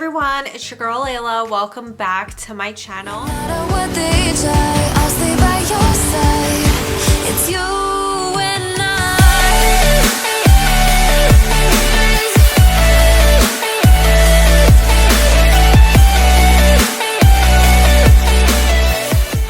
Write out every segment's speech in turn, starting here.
everyone, it's your girl Layla. Welcome back to my channel.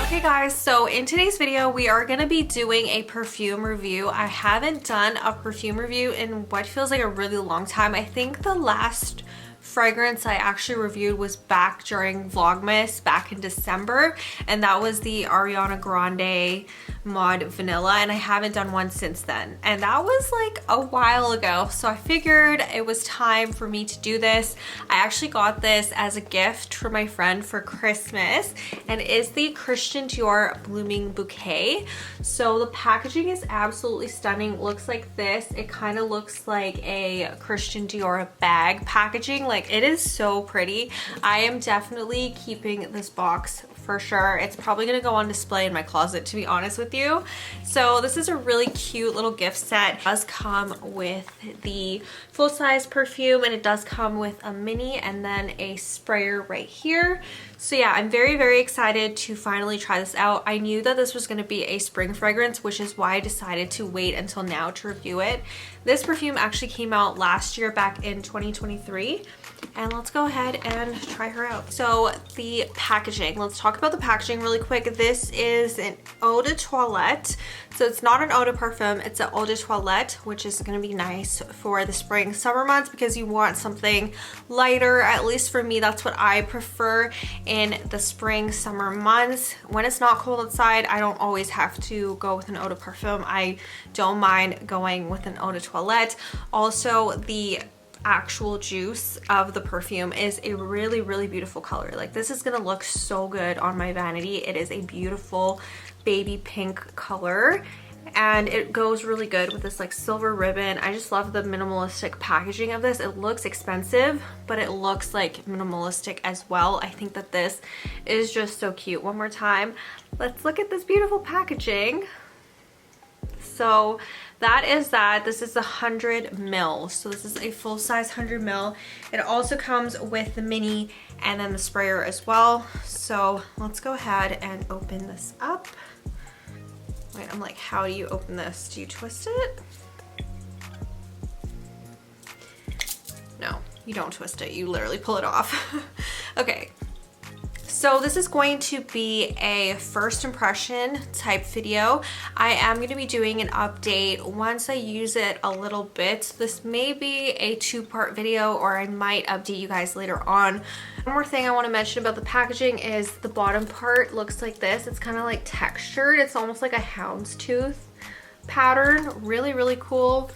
Okay guys, so in today's video we are going to be doing a perfume review. I haven't done a perfume review in what feels like a really long time. I think the last fragrance I actually reviewed was back during Vlogmas back in December, and that was the Ariana Grande Mod Vanilla, and I haven't done one since then, and that was like a while ago, so I figured it was time for me to do this. I actually got this as a gift for my friend for Christmas, and it is the Christian Dior Blooming Bouquet. So the packaging is absolutely stunning. It looks like this. It kind of looks like a Christian Dior bag packaging. Like, it is so pretty. I am definitely keeping this box for sure. It's probably gonna go on display in my closet, to be honest with you. So this is a really cute little gift set. It does come with the full-size perfume, and it does come with a mini and then a sprayer right here. So yeah, I'm very excited to finally try this out. I knew that this was going to be a spring fragrance, which is why I decided to wait until now to review it. This perfume actually came out last year, back in 2023. And let's go ahead and try her out. So the packaging, let's talk about the packaging really quick. This is an eau de toilette. So it's not an eau de parfum, it's an eau de toilette, which is going to be nice for the spring summer months because you want something lighter. At least for me, that's what I prefer in the spring summer months. When it's not cold outside, I don't always have to go with an eau de parfum. I don't mind going with an eau de toilette. Also, the actual juice of the perfume is a really beautiful color. Like, this is gonna look so good on my vanity. It is a beautiful baby pink color, and it goes really good with this like silver ribbon. I just love the minimalistic packaging of this. It looks expensive, but it looks like minimalistic as well. I think that this is just so cute. One more time, let's look at this beautiful packaging. So that is that. This is 100 mil. So this is a full-size 100 mil. It also comes with the mini and then the sprayer as well. So let's go ahead and open this up. Wait, I'm like, how do you open this? Do you twist it? No, you don't twist it. You literally pull it off. Okay. So this is going to be a first impression type video. I am going to be doing an update once I use it a little bit. This may be a two-part video, or I might update you guys later on. One more thing I want to mention about the packaging is the bottom part looks like this. It's kind of like textured. It's almost like a houndstooth pattern. Really cool.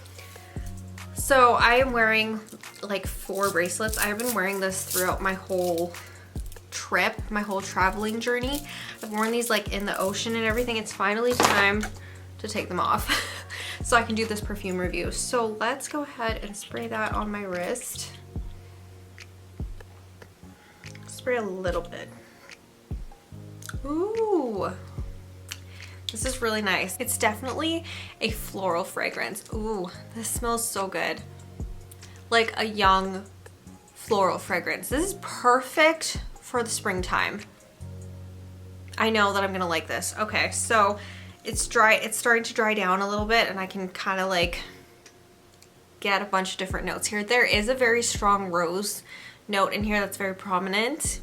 So I am wearing like 4 bracelets. I've been wearing this throughout my whole trip, my whole traveling journey. I've worn these like in the ocean and everything. It's finally time to take them off so I can do this perfume review. So let's go ahead and spray that on my wrist. Spray a little bit. Ooh, this is really nice. It's definitely a floral fragrance. Ooh, this smells so good. Like a young floral fragrance. This is perfect for the springtime. I know that I'm gonna like this. Okay, so it's dry. It's starting to dry down a little bit, and I can kind of like get a bunch of different notes here. There is a very strong rose note in here that's very prominent.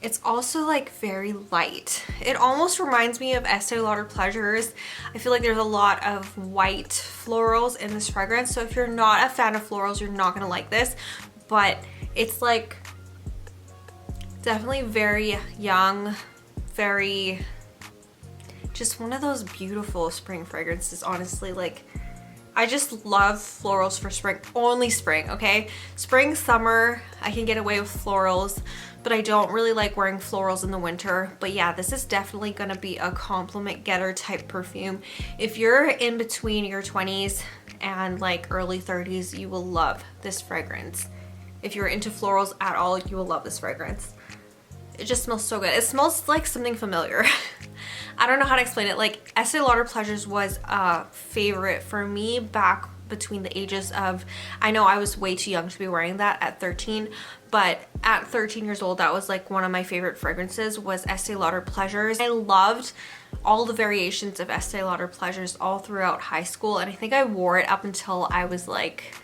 It's also like very light. It almost reminds me of Estee Lauder Pleasures. I feel like there's a lot of white florals in this fragrance, so if you're not a fan of florals, you're not gonna like this, but it's like definitely very young, very, just one of those beautiful spring fragrances, honestly. Like, I just love florals for spring, only spring, okay? Spring, summer, I can get away with florals, but I don't really like wearing florals in the winter. But yeah, this is definitely gonna be a compliment getter type perfume. If you're in between your 20s and like early 30s, you will love this fragrance. If you're into florals at all, you will love this fragrance. It just smells so good. It smells like something familiar. I don't know how to explain it. Like, Estee Lauder Pleasures was a favorite for me back between the ages of, I know I was way too young to be wearing that at 13, but at 13 years old, that was like one of my favorite fragrances was Estee Lauder Pleasures. I loved all the variations of Estee Lauder Pleasures all throughout high school, and I think I wore it up until I was like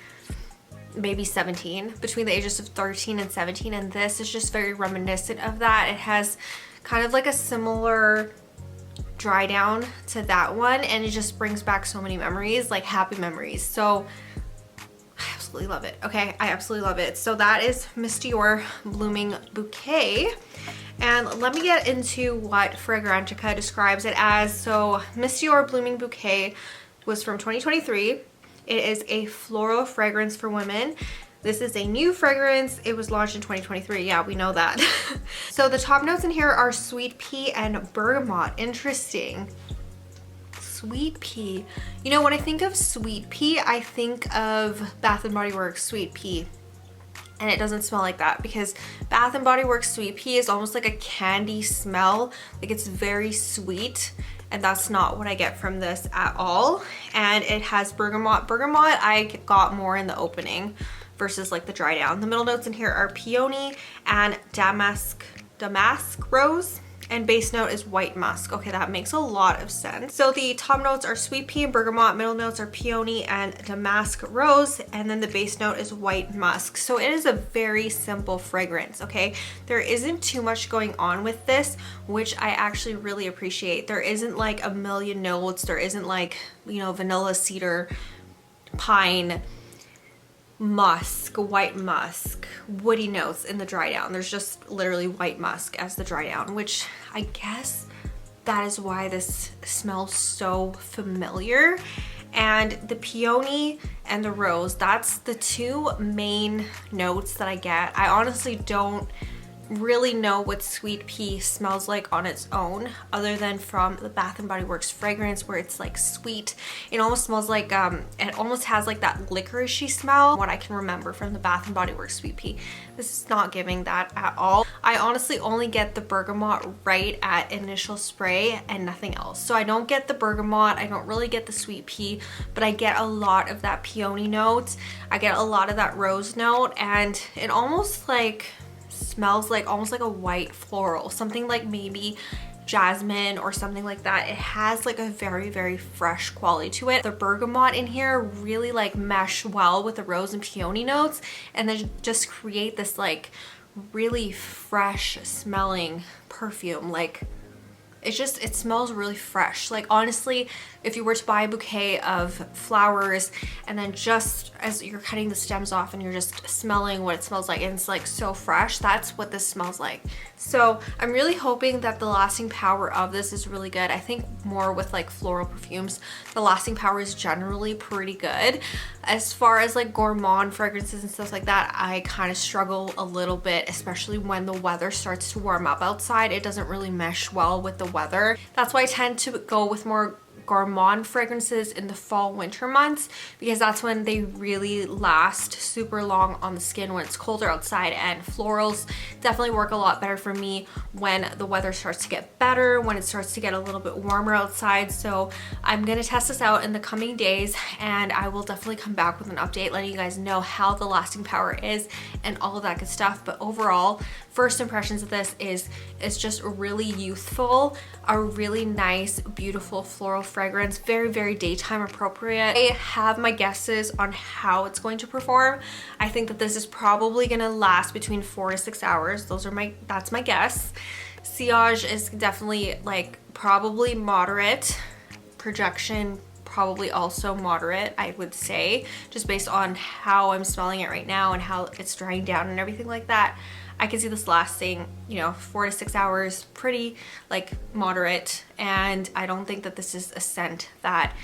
maybe 17, between the ages of 13 and 17, and this is just very reminiscent of that. It has kind of like a similar dry down to that one, and it just brings back so many memories, like happy memories. So I absolutely love it. Okay, I absolutely love it. So that is Miss Dior Blooming Bouquet. And let me get into what Fragrantica describes it as. So Miss Dior Blooming Bouquet was from 2023. It is a floral fragrance for women. This is a new fragrance. It was launched in 2023. Yeah, we know that. So the top notes in here are sweet pea and bergamot. Interesting. Sweet pea. You know, when I think of sweet pea, I think of Bath & Body Works sweet pea. And it doesn't smell like that, because Bath & Body Works sweet pea is almost like a candy smell. Like it's very sweet. And that's not what I get from this at all. And it has bergamot. Bergamot I got more in the opening versus like the dry down. The middle notes in here are peony and damask rose, and base note is white musk. Okay, that makes a lot of sense. So the top notes are sweet pea and bergamot, middle notes are peony and damask rose, and then the base note is white musk. So it is a very simple fragrance, okay? There isn't too much going on with this, which I actually really appreciate. There isn't like a million notes. There isn't like, you know, vanilla, cedar, pine, musk, white musk, woody notes in the dry down. There's just literally white musk as the dry down, which I guess that is why this smells so familiar. And the peony and the rose, that's the two main notes that I get. I honestly don't really know what sweet pea smells like on its own, other than from the Bath & Body Works fragrance where it's like sweet. It almost smells like it almost has like that licoricey smell, what I can remember from the Bath & Body Works sweet pea. This is not giving that at all. I honestly only get the bergamot right at initial spray and nothing else. So I don't get the bergamot, I don't really get the sweet pea, but I get a lot of that peony note. I get a lot of that rose note, and it almost like smells like almost like a white floral, something like maybe jasmine or something like that. It has like a very, very fresh quality to it. The bergamot in here really like mesh well with the rose and peony notes, and then just create this like really fresh smelling perfume. Like it smells really fresh. Like honestly, if you were to buy a bouquet of flowers and then just as you're cutting the stems off and you're just smelling what it smells like, and it's like so fresh, that's what this smells like. So I'm really hoping that the lasting power of this is really good. I think more with like floral perfumes, the lasting power is generally pretty good. As far as like gourmand fragrances and stuff like that, I kind of struggle a little bit, especially when the weather starts to warm up outside. It doesn't really mesh well with the weather. That's why I tend to go with more gourmand fragrances in the fall winter months, because that's when they really last super long on the skin when it's colder outside. And florals definitely work a lot better for me when the weather starts to get better, when it starts to get a little bit warmer outside. So I'm gonna test this out in the coming days, and I will definitely come back with an update letting you guys know how the lasting power is and all of that good stuff. But overall, first impressions of this is it's just really youthful, a really nice, beautiful floral fragrance, very, very daytime appropriate. I have my guesses on how it's going to perform. I think that this is probably gonna last between 4 to 6 hours. That's my guess. Sillage is definitely like probably moderate. Projection probably also moderate, I would say, just based on how I'm smelling it right now and how it's drying down and everything like that. I can see this lasting, you know, 4 to 6 hours, pretty like moderate. And I don't think that this is a scent that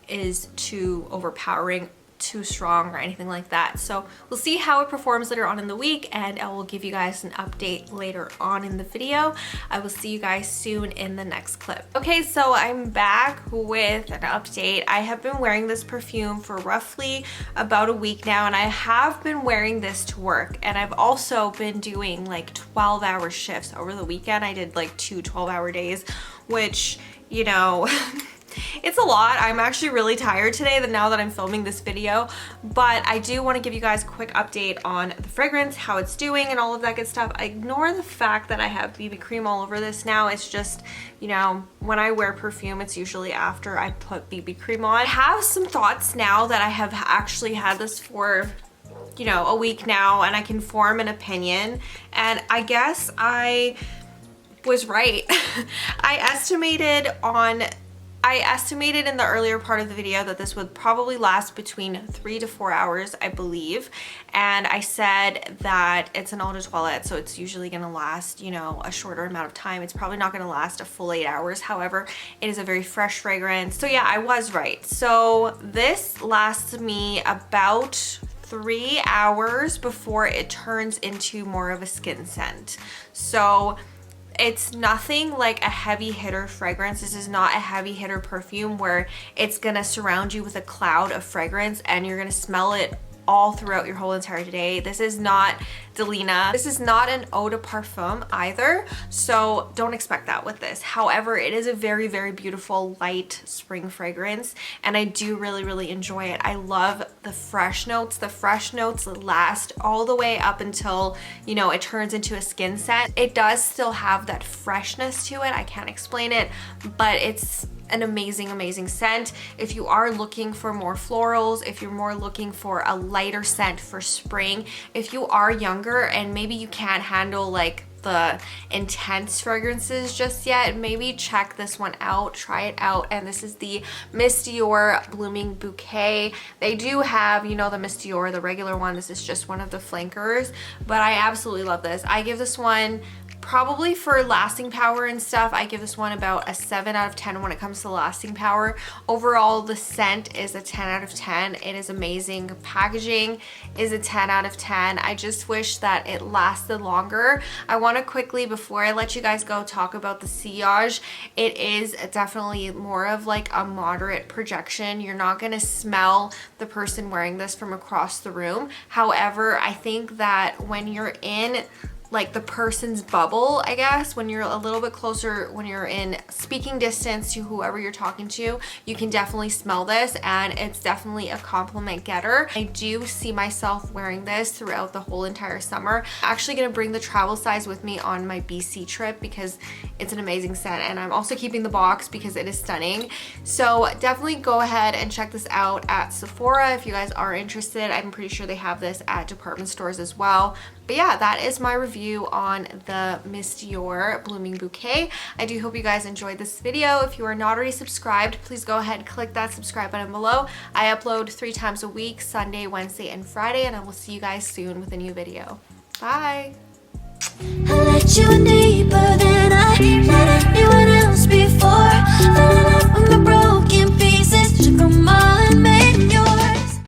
is too overpowering, too strong, or anything like that. So we'll see how it performs later on in the week, and I will give you guys an update later on in the video. I will see you guys soon in the next clip. Okay, so I'm back with an update. I have been wearing this perfume for roughly about a week now, and I have been wearing this to work, and I've also been doing like 12-hour shifts over the weekend. I did like 2 12-hour days, which, you know, it's a lot. I'm actually really tired today now that I'm filming this video, but I do want to give you guys a quick update on the fragrance, how it's doing and all of that good stuff. Ignore the fact that I have BB cream all over this now. It's just, you know, when I wear perfume, it's usually after I put BB cream on. I have some thoughts now that I have actually had this for, you know, a week now, and I can form an opinion, and I guess I was right. I estimated in the earlier part of the video that this would probably last between 3 to 4 hours, I believe. And I said that it's an eau de toilette, so it's usually gonna last, you know, a shorter amount of time. It's probably not gonna last a full 8 hours. However, it is a very fresh fragrance. So yeah, I was right. So this lasts me about 3 hours before it turns into more of a skin scent. So it's nothing like a heavy hitter fragrance. This is not a heavy hitter perfume where it's gonna surround you with a cloud of fragrance and you're gonna smell it all throughout your whole entire day. This is not Delina. This is not an eau de parfum either, so don't expect that with this. However, it is a very, very beautiful light spring fragrance, and I do really, really enjoy it. I love the fresh notes. The fresh notes last all the way up until, you know, it turns into a skin scent. It does still have that freshness to it. I can't explain it, but it's an amazing, amazing scent. If you are looking for more florals, if you're more looking for a lighter scent for spring, if you are younger and maybe you can't handle like the intense fragrances just yet, maybe check this one out, try it out. And this is the Miss Dior Blooming Bouquet. They do have, you know, the Miss Dior, the regular one. This is just one of the flankers, but I absolutely love this. I give this one, probably for lasting power and stuff, I give this one about a 7 out of 10 when it comes to lasting power. Overall, the scent is a 10 out of 10. It is amazing. Packaging is a 10 out of 10. I just wish that it lasted longer. I want to quickly, before I let you guys go, talk about the sillage. It is definitely more of like a moderate projection. You're not going to smell the person wearing this from across the room. However, I think that when you're in like the person's bubble, I guess, when you're a little bit closer, when you're in speaking distance to whoever you're talking to, you can definitely smell this, and it's definitely a compliment getter. I do see myself wearing this throughout the whole entire summer. I'm actually gonna bring the travel size with me on my BC trip because it's an amazing scent, and I'm also keeping the box because it is stunning. So definitely go ahead and check this out at Sephora if you guys are interested. I'm pretty sure they have this at department stores as well. But yeah, that is my review on the Miss Dior Blooming Bouquet. I do hope you guys enjoyed this video. If you are not already subscribed, please go ahead and click that subscribe button below. I upload 3 times a week, Sunday, Wednesday, and Friday, and I will see you guys soon with a new video. Bye!